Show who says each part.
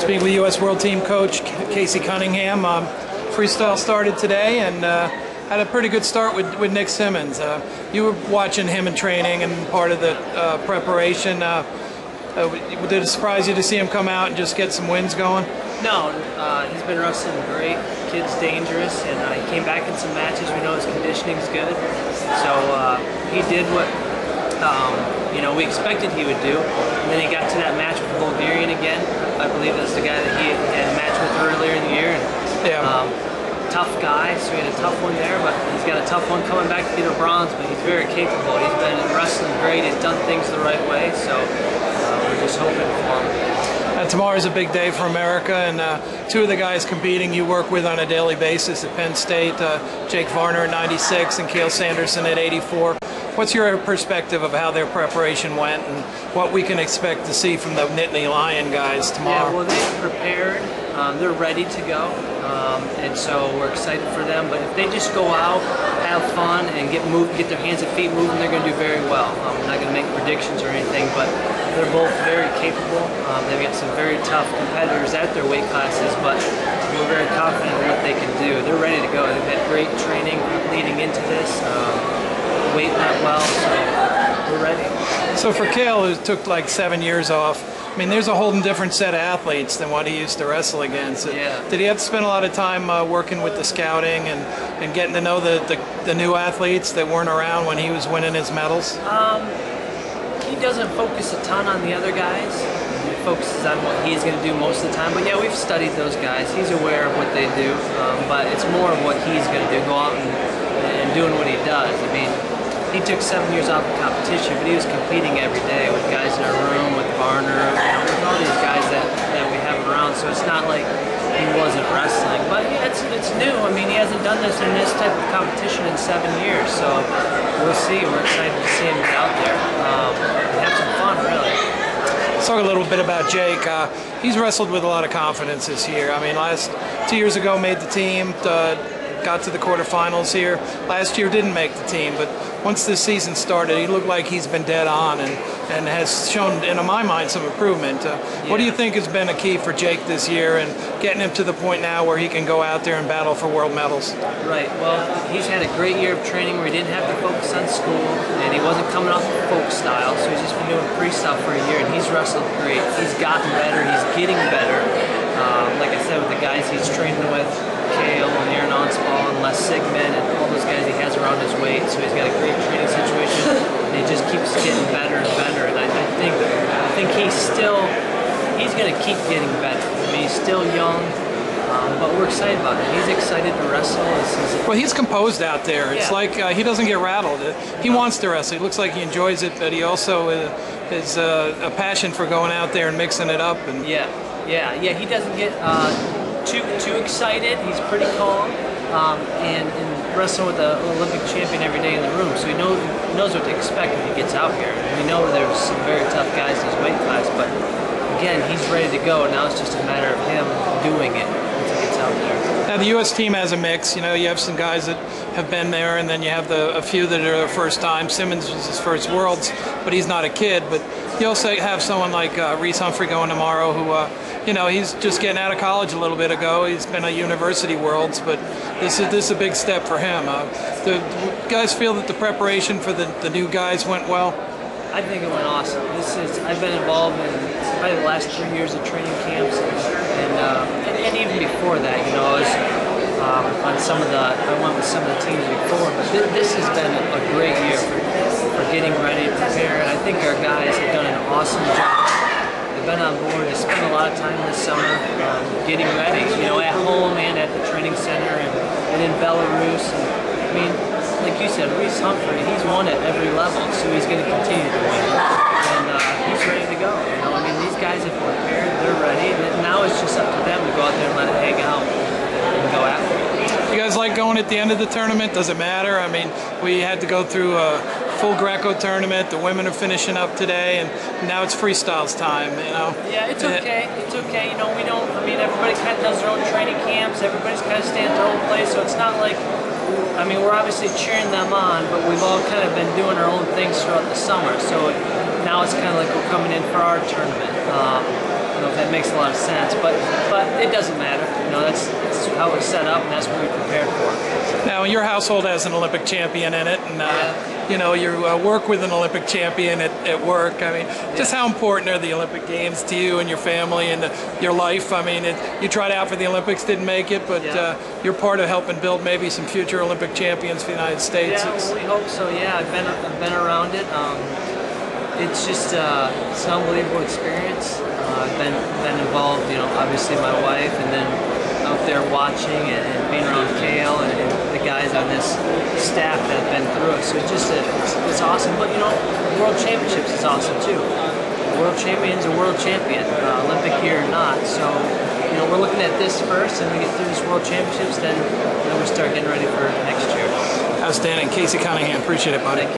Speaker 1: speak with U.S. World Team Coach Cunningham. Freestyle started today and had a pretty good start with Nick Simmons. You were watching him in training and part of the preparation. Did it surprise you to see him come out and just get some wins going?
Speaker 2: No, he's been wrestling great. Kid's dangerous, and he came back in some matches. We know his conditioning's good, so he did what we expected he would do. And then he got to that match with the Bulgarian again. I believe that's the guy that he had a match with earlier in the year. And, tough guy, so he had a tough one there, but he's got a tough one coming back to get a bronze. But he's very capable. He's been wrestling great. He's done things the right way, so we're just hoping for him.
Speaker 1: Tomorrow's a big day for America, and two of the guys competing you work with on a daily basis at Penn State, Jake Varner at 96 and Cael Sanderson at 84. What's your perspective of how their preparation went and what we can expect to see from the Nittany Lion guys tomorrow?
Speaker 2: Yeah, well, they've prepared. They're ready to go, and so we're excited for them. But if they just go out, have fun, and get their hands and feet moving, they're going to do very well. I'm not going to make predictions or anything, but they're both very capable. They've got some very tough competitors at their weight classes, but we're very confident in what they can do. They're ready to go. They've had great training leading into this. Weight went well, so we're ready.
Speaker 1: So for Cael, who took like 7 years off, I mean, there's a whole different set of athletes than what he used to wrestle against.
Speaker 2: Yeah.
Speaker 1: Did he have to spend a lot of time working with the scouting and getting to know the new athletes that weren't around when he was winning his medals?
Speaker 2: He doesn't focus a ton on the other guys. He focuses on what he's going to do most of the time. But yeah, we've studied those guys. He's aware of what they do, but it's more of what he's going to do, go out and doing what he does. I mean, he took 7 years off of competition, but he was competing every day with guys in our room, with Varner, with all these guys that we have around. So it's not like he wasn't wrestling. But yeah, it's new. I mean, he hasn't done this in this type of competition in 7 years. So we'll see. We're excited to see him get out there and have some fun, really.
Speaker 1: Let's talk a little bit about Jake. He's wrestled with a lot of confidence this year. I mean, 2 years ago made the team, got to the quarterfinals here. Last year didn't make the team, but once this season started, he looked like he's been dead on and has shown, in my mind, some improvement. What do you think has been a key for Jake this year and getting him to the point now where he can go out there and battle for world medals?
Speaker 2: Right. Well, he's had a great year of training where he didn't have to focus on school, and he wasn't coming off of folk style, so he's just been doing freestyle for a year, and he's wrestled great. He's gotten better. He's getting better. Like I said, with the guys he's training with, Cael and Aaron Onspall and Les Sigmund and all those guys he has around his weight, so he's got a great training situation, and he just keeps getting better and better. And I think he's going to keep getting better. I mean, he's still young, but we're excited about him. He's excited to wrestle.
Speaker 1: Well, he's composed out there. It's like he doesn't get rattled. He wants to wrestle. He looks like he enjoys it, but he also has a passion for going out there and mixing it up. And
Speaker 2: he doesn't get too excited. He's pretty calm and wrestling with the Olympic champion every day in the room, so he knows what to expect when he gets out here. We know there's some very tough guys in his weight class, but again, he's ready to go. Now it's just a matter of him doing it once he gets out there.
Speaker 1: Now the U.S. team has a mix. You know, you have some guys that have been there, and then you have a few that are their first time. Simmons was his first Worlds, but he's not a kid. But you also have someone like Reese Humphrey going tomorrow who, he's just getting out of college a little bit ago. He's been at University Worlds, but this is a big step for him. The guys feel that the preparation for the new guys went well?
Speaker 2: I think it went awesome. I've been involved in probably the last 3 years of training camps, and even before that, I was I went with some of the teams before, but this has been a great year for getting ready, prepared. I think our guys have done an awesome job. They've been on board. They spent a lot of time this summer getting ready, at home and at the training center and in Belarus. I mean, like you said, Reese Humphrey, he's won at every level, so he's going to continue to win. And he's ready to go. I mean, these guys have prepared, they're ready, and now it's just up to them to go out there and let it hang out and go after it.
Speaker 1: You guys like going at the end of the tournament? Does it matter? I mean, we had to go through a full Greco tournament. The women are finishing up today, and now it's freestyles time,
Speaker 2: Yeah, it's okay. It's okay. We don't, everybody kind of does their own training camps. Everybody's kind of staying at their own place, so it's not like, we're obviously cheering them on, but we've all kind of been doing our own things throughout the summer. So now it's kind of like we're coming in for our tournament. that makes a lot of sense. But it doesn't matter. You know, that's how it's set up, and that's what we prepared for.
Speaker 1: Now, your household has an Olympic champion in it, and you know, you work with an Olympic champion at work. I mean, just how important are the Olympic Games to you and your family and your life? I mean, you tried out for the Olympics, didn't make it, but you're part of helping build maybe some future Olympic champions for the United States.
Speaker 2: Yeah, well, we hope so. Yeah, I've been around it. It's just it's an unbelievable experience. I've been involved, you know, obviously my wife, and then out there watching and being around Cael and the guys on this staff that have been through it. So it's just it's awesome. But you know, World Championships is awesome too. World champion's a world champion, Olympic year or not. So you know, we're looking at this first, and we get through this World Championships, then we start getting ready for next year.
Speaker 1: Outstanding. Casey Cunningham, appreciate it, buddy.